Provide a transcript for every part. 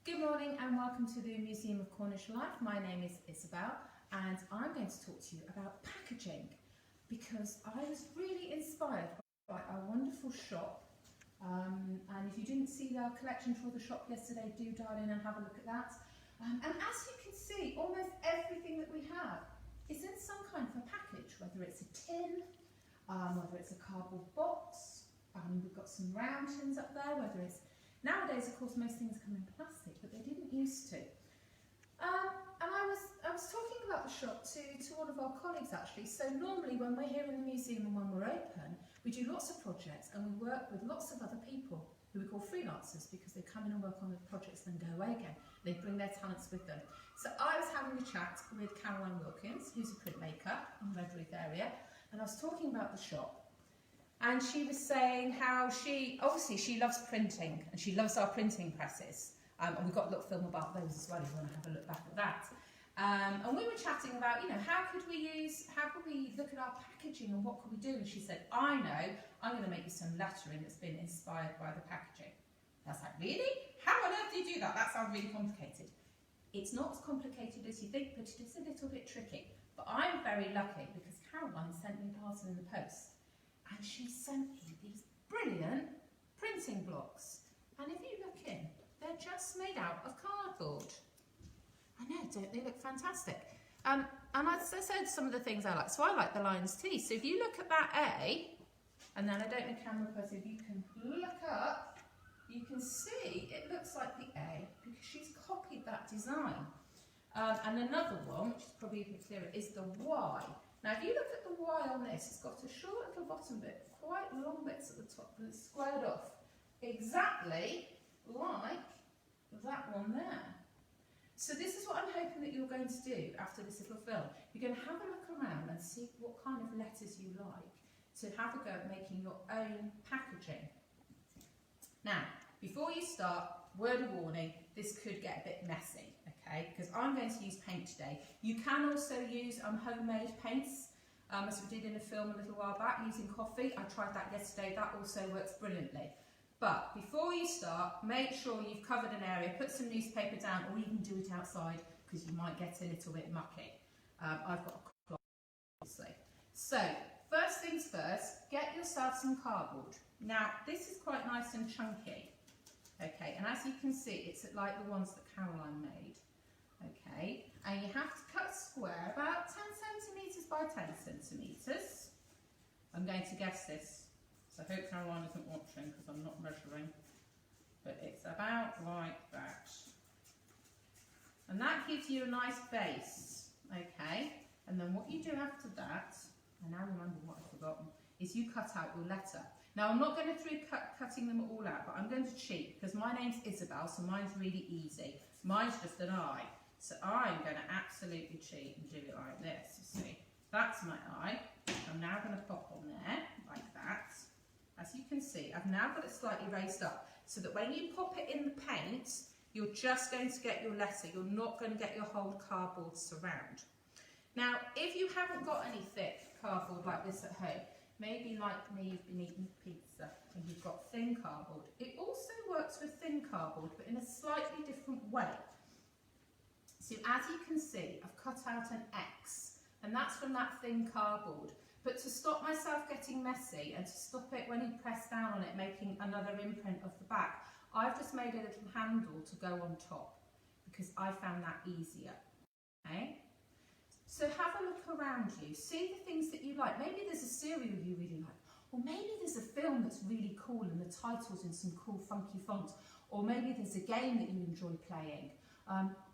Good morning and welcome to the Museum of Cornish Life. My name is Isabel and I'm going to talk to you about packaging because I was really inspired by our wonderful shop, and if you didn't see our collection for the shop yesterday, do dial in and have a look at that. And as you can see, almost everything that we have is in some kind of a package, whether it's a tin, whether it's a cardboard box, we've got some round tins up there, whether it's nowadays, of course, most things come in plastic, but they didn't used to. And I was talking about the shop to one of our colleagues actually. So normally when we're here in the museum and when we're open, we do lots of projects and we work with lots of other people who we call freelancers because they come in and work on the projects and then go away again. They bring their talents with them. So I was having a chat with Caroline Wilkins, who's a printmaker in the Redruth area, and I was talking about the shop. And she was saying how she loves printing and she loves our printing presses. And we've got a little film about those as well if you want to have a look back at that. And we were chatting about, how could we look at our packaging and what could we do? And she said, I know, I'm going to make you some lettering that's been inspired by the packaging. And I was like, really? How on earth do you do that? That sounds really complicated. It's not as complicated as you think, but it is a little bit tricky. But I'm very lucky because Caroline sent me a parcel in the post. And she sent me these brilliant printing blocks. And if you look in, they're just made out of cardboard. I know, don't they look fantastic? And as I said, some of the things I like. So I like the Lion's T. So if you look at that A, and then I don't know, camera person, if you can look up, you can see it looks like the A because she's copied that design. And another one, which is probably a bit clearer, is the Y. Now, if you look at the Y on this, it's got a short little bottom bit, quite long bits at the top, but it's squared off, exactly like that one there. So this is what I'm hoping that you're going to do after this little film. You're going to have a look around and see what kind of letters you like to have a go at making your own packaging. Now, before you start, word of warning, this could get a bit messy, okay? Because I'm going to use paint today. You can also use homemade paints, as we did in a film a little while back, using coffee. I tried that yesterday, that also works brilliantly. But before you start, make sure you've covered an area, put some newspaper down, or even do it outside, because you might get a little bit mucky. I've got a cloth, obviously. So, first things first, get yourself some cardboard. Now, this is quite nice and chunky. Okay, and as you can see, it's like the ones that Caroline made. Okay, and you have to cut square about 10 centimetres by 10 centimetres. I'm going to guess this, so I hope Caroline isn't watching because I'm not measuring, but it's about like that. And that gives you a nice base, okay? And then what you do after that, I now remember what I've forgotten, is you cut out your letter. Now, I'm not going to through cutting them all out, but I'm going to cheat because my name's Isabel, so mine's really easy. Mine's just an I. So I'm going to absolutely cheat and do it like this, you see. That's my I. I'm now going to pop on there, like that. As you can see, I've now got it slightly raised up, so that when you pop it in the paint, you're just going to get your letter. You're not going to get your whole cardboard surround. Now, if you haven't got any thick cardboard like this at home, maybe like me, you've been eating pizza and you've got thin cardboard. It also works with thin cardboard, but in a slightly different way. So as you can see, I've cut out an X, and that's from that thin cardboard. But to stop myself getting messy and to stop it when you press down on it making another imprint of the back, I've just made a little handle to go on top because I found that easier. Okay? So have a look around you, see the things that you like. Maybe there's a serial you really like, or maybe there's a film that's really cool and the title's in some cool funky font, or maybe there's a game that you enjoy playing,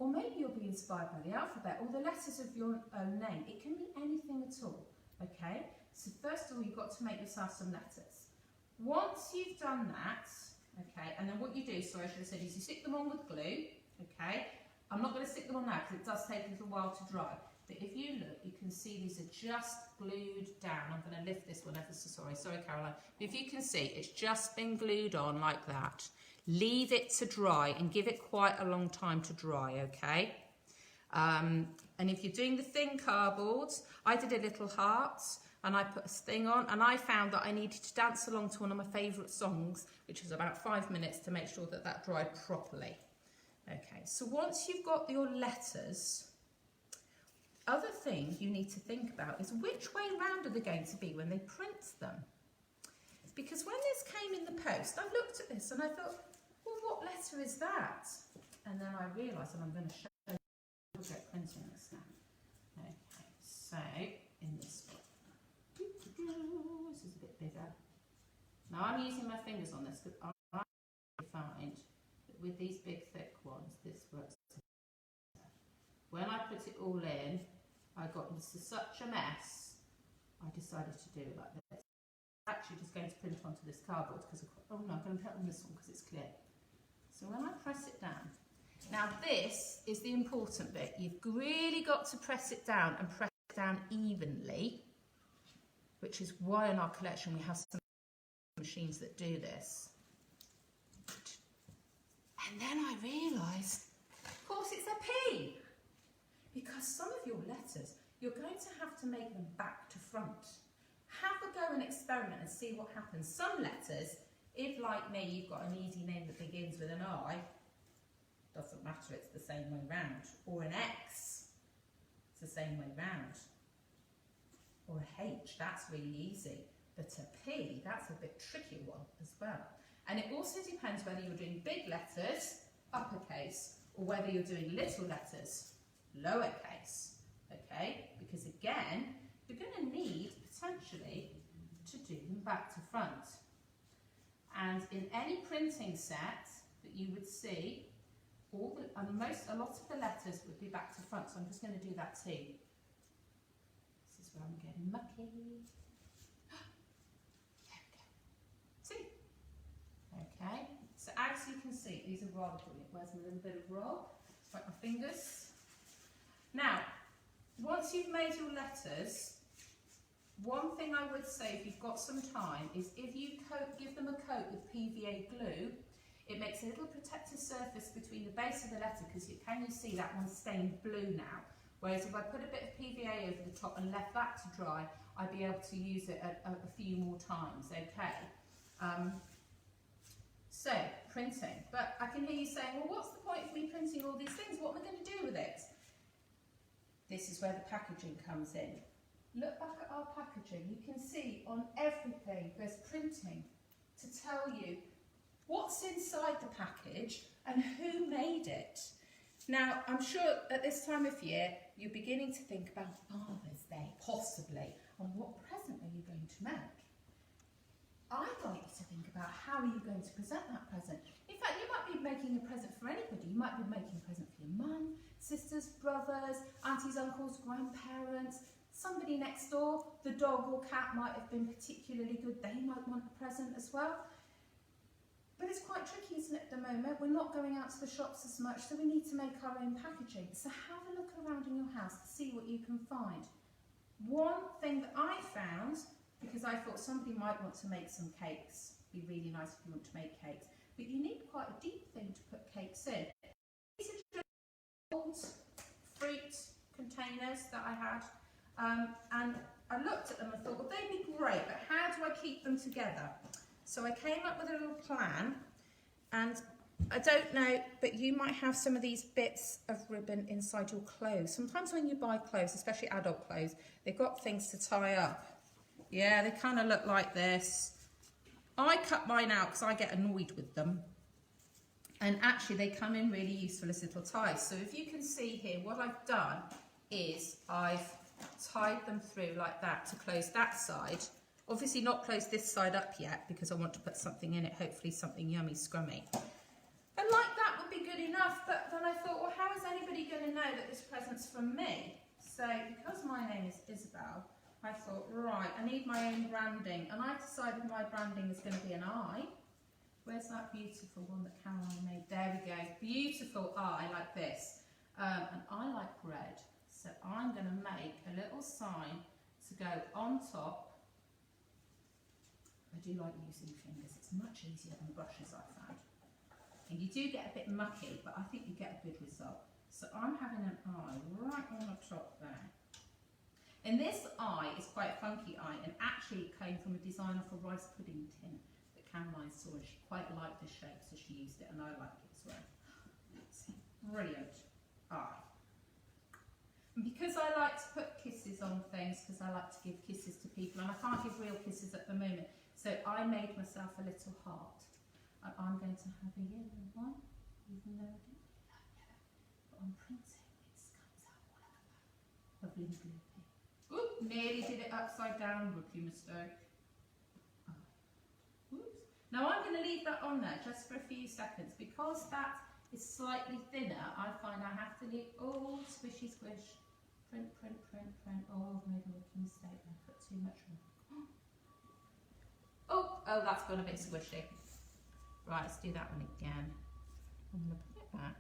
or maybe you'll be inspired by the alphabet or the letters of your own name. It can be anything at all, okay? So first of all, you've got to make yourself some letters. Once you've done that, okay, and then what you do, sorry I should have said, is you stick them on with glue, okay? I'm not going to stick them on now because it does take a little while to dry. But if you look, you can see these are just glued down. I'm going to lift this one ever so sorry Caroline. But if you can see, it's just been glued on like that. Leave it to dry and give it quite a long time to dry, okay? And if you're doing the thin cardboards, I did a little heart and I put a thing on, and I found that I needed to dance along to one of my favourite songs, which was about 5 minutes to make sure that that dried properly. Okay, so once you've got your letters, other thing you need to think about is which way round are they going to be when they print them? Because when this came in the post, I looked at this and I thought, well, what letter is that? And then I realised, and I'm going to show you, we'll get printing this now. Okay, so in this one, this is a bit bigger. Now I'm using my fingers on this because I find that with these big thick ones, this works. When I put it all in, I got into such a mess, I decided to do it like this. I'm actually just going to print onto this cardboard because, oh no, I'm going to put it on this one because it's clear. So when I press it down, now this is the important bit. You've really got to press it down and press it down evenly, which is why in our collection we have some machines that do this. And then I realised, of course it's a P, because some of your letters, you're going to have to make them back to front. Have a go and experiment and see what happens. Some letters, if like me, you've got an easy name that begins with an I, doesn't matter, it's the same way round. Or an X, it's the same way round. Or a H, that's really easy. But a P, that's a bit trickier one as well. And it also depends whether you're doing big letters, uppercase, or whether you're doing little letters, lowercase. Okay? Because again, you're going to need potentially to do them back to front. And in any printing set that you would see, a lot of the letters would be back to front. So I'm just going to do that too. This is where I'm getting mucky. See? Okay, so as you can see, these are rather brilliant. Where's my little bit of roll? Like my fingers. Now, once you've made your letters, one thing I would say if you've got some time is if you give them a coat with PVA glue, it makes a little protective surface between the base of the letter because can you see that one's stained blue now? Whereas if I put a bit of PVA over the top and left that to dry, I'd be able to use it a few more times, okay? So, printing. But I can hear you saying, well, what's the point of me printing all these things? What am I going to do with it? This is where the packaging comes in. Look back at our packaging. You can see on everything there's printing to tell you what's inside the package and who made it. Now, I'm sure at this time of year, you're beginning to think about Father's Day, possibly, and what present are you going to make? I'd like you to think about how are you going to present that present. In fact, you might be making a present for anybody. You might be making a present for your mum, sisters, brothers, aunties, uncles, grandparents, somebody next door. The dog or cat might have been particularly good. They might want a present as well. But it's quite tricky, isn't it, at the moment? We're not going out to the shops as much, so we need to make our own packaging. So have a look around in your house to see what you can find. One thing that I found, because I thought somebody might want to make some cakes, be really nice if you want to make cakes, but you need quite a deep thing to put cakes in. These are just old fruit containers that I had, and I looked at them and thought, well, they'd be great, but how do I keep them together? So I came up with a little plan, and I don't know, but you might have some of these bits of ribbon inside your clothes. Sometimes when you buy clothes, especially adult clothes, they've got things to tie up. Yeah, they kind of look like this. I cut mine out because I get annoyed with them. And actually they come in really useful as little ties. So if you can see here, what I've done is I've tied them through like that to close that side. Obviously not close this side up yet because I want to put something in it, hopefully something yummy, scrummy. And like that would be good enough, but then I thought, well, how is anybody going to know that this present's from me? So because my name is Isabel, I thought, right, I need my own branding, and I decided my branding is going to be an eye. Where's that beautiful one that Caroline made? There we go, beautiful eye like this. And I like red, so I'm going to make a little sign to go on top. I do like using fingers, it's much easier than brushes, I found. And you do get a bit mucky, but I think you get a good result. So I'm having an eye right on the top there. And this eye is quite a funky eye, and actually it came from a design of a rice pudding tin that Caroline saw, and she quite liked the shape, so she used it, and I like it as well. Let's see. brilliant eye. And because I like to put kisses on things, because I like to give kisses to people, and I can't give real kisses at the moment, so I made myself a little heart. And I'm going to have a yellow one, even though I don't really like yellow. But on printing, it comes out all like that. Lovely and gloopy. Oop, nearly did it upside down, rookie mistake. Oh. Oops. Now I'm going to leave that on there just for a few seconds, because that is slightly thinner. I find I have to leave, oh, squishy squish. Print, print, print, print. Oh, I've made a rookie mistake. I put too much on. Oh, that's gone a bit squishy. Right, let's do that one again. I'm going to put it back.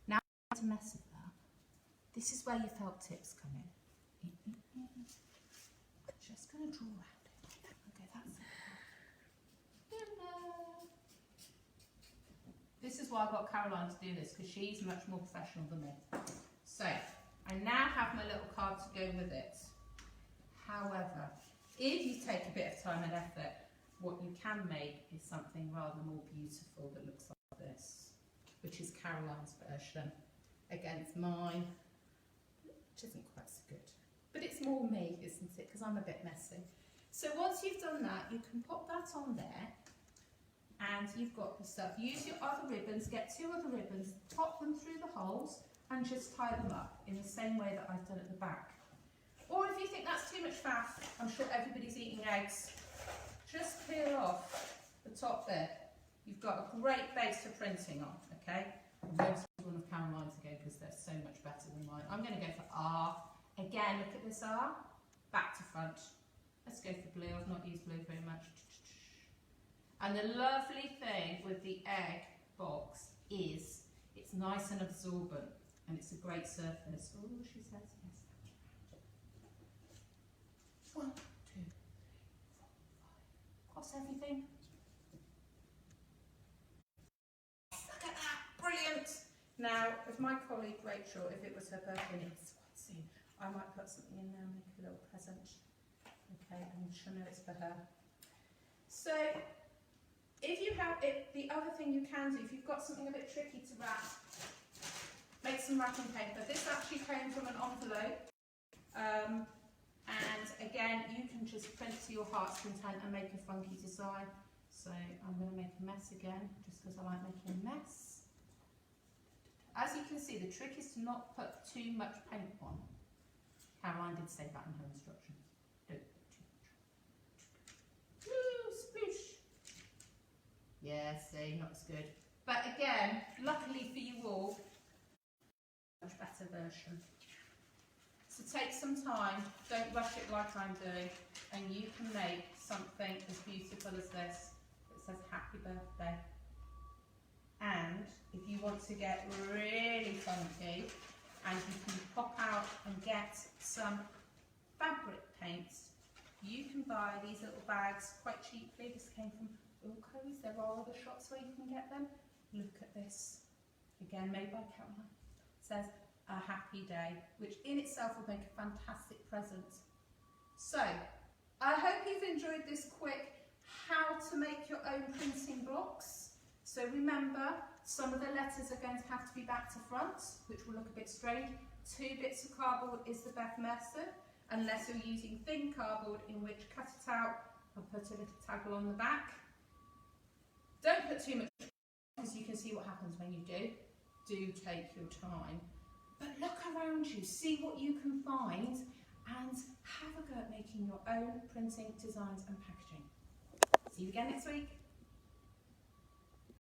Now to mess with that. This is where your felt tips come in. I'm just going to draw around it. Okay, that's it. This is why I got Caroline to do this, because she's much more professional than me. So, I now have my little card to go with it. However, if you take a bit of time and effort, what you can make is something rather more beautiful that looks like this, which is Caroline's version against mine, which isn't quite so good. But it's more me, isn't it? Because I'm a bit messy. So once you've done that, you can pop that on there, and you've got yourself, use your other ribbons, get 2 other ribbons, pop them through the holes, and just tie them up in the same way that I've done at the back. Or if you think that's too much faff, I'm sure everybody's eating eggs, just peel off the top there. You've got a great base for printing on, okay? I'm going to use one of Caroline's again because they're so much better than mine. I'm going to go for R. Again, look at this R, back to front. Let's go for blue. I've not used blue very much. And the lovely thing with the egg box is it's nice and absorbent, and it's a great surface. Oh, she says yes. 1, 2, 3, 4, 5. Cross everything. Look at that, brilliant. Now, with my colleague Rachel, if it was her birthday, and it's quite soon, I might put something in there and make a little present. Okay, and she'll know it's for her. So, if you have it, the other thing you can do, if you've got something a bit tricky to wrap, make some wrapping paper. This actually came from an envelope. And again, you can just print to your heart's content and make a funky design. So I'm going to make a mess again, just because I like making a mess. As you can see, the trick is to not put too much paint on. Caroline did say that in her instructions. Don't put too much. Woo, sploosh. Yeah, see, not as good. But again, luckily for you all, much better version. So take some time, don't rush it like I'm doing, and you can make something as beautiful as this that says happy birthday. And if you want to get really funky, and you can pop out and get some fabric paints, you can buy these little bags quite cheaply. This came from Wilkins. There are other shops where you can get them. Look at this. Again, made by Caroline. It says a happy day, which in itself will make a fantastic present. So, I hope you've enjoyed this quick how to make your own printing blocks. So remember, some of the letters are going to have to be back to front, which will look a bit strange. 2 bits of cardboard is the best method, unless you're using thin cardboard, in which cut it out and put a little taggle on the back. Don't put too much, because you can see what happens when you do. Do take your time. But look around you, see what you can find, and have a go at making your own printing designs and packaging. See you again next week.